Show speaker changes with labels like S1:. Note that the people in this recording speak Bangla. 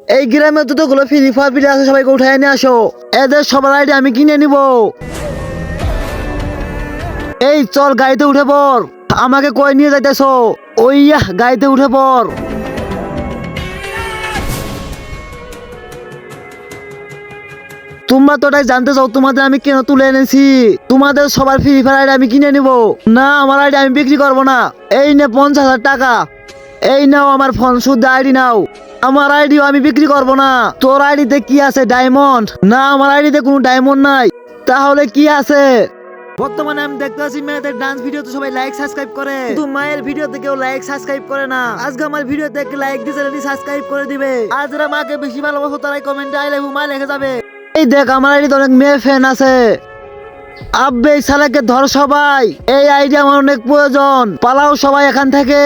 S1: এই গ্রামে যতগুলো ফ্রি ফায়ার প্লেয়ার আছে সবাইকে উঠাই নিয়ে আসো। এদের সবার আইডি আমি কিনে নিব। এই চল গাড়িতে উঠে পড়। আমাকে কই নিয়ে যাইতেছো? ওইয়া গাড়িতে উঠে পড়। তোমরা তো ওটাই জানতে চাও তোমাদের আমি কেন তুলে এনেছি। তোমাদের সবার ফ্রি ফায়ার আইডি আমি কিনে নিব। না, আমার আইডি আমি বিক্রি করব না। এই নে 50,000 টাকা। এই নাও আমার ফোন, শুদ্ধ আইডি নাও। আমার আইডিও আমি বিক্রি করব না। তোর আইডিতে কি আছে, ডায়মন্ড? না, আমার আইডিতে কোনো ডায়মন্ড নাই। তাহলে কি আছে? বর্তমানে আমি দেখতে পাচ্ছি মেয়েদের ডান্স ভিডিওতে সবাই লাইক সাবস্ক্রাইব করে, কিন্তু মায়ের ভিডিওতে কেউ লাইক সাবস্ক্রাইব করে না। আজকে আমার ভিডিওতে একটা লাইক দিয়ে চ্যানেলটি সাবস্ক্রাইব করে দিবে। আর যারা মাকে বেশি ভালোবাসো তারাই কমেন্টে আই লাভ ইউ মা লিখে যাবে। এই দেখ, আমার আইডিতে অনেক মেয়ে ফ্যান আছে। আব্বে এই শালাকে ধর সবাই। এই আইডিয়া আমার অনেক প্রয়োজন। পালাও সবাই এখান থেকে।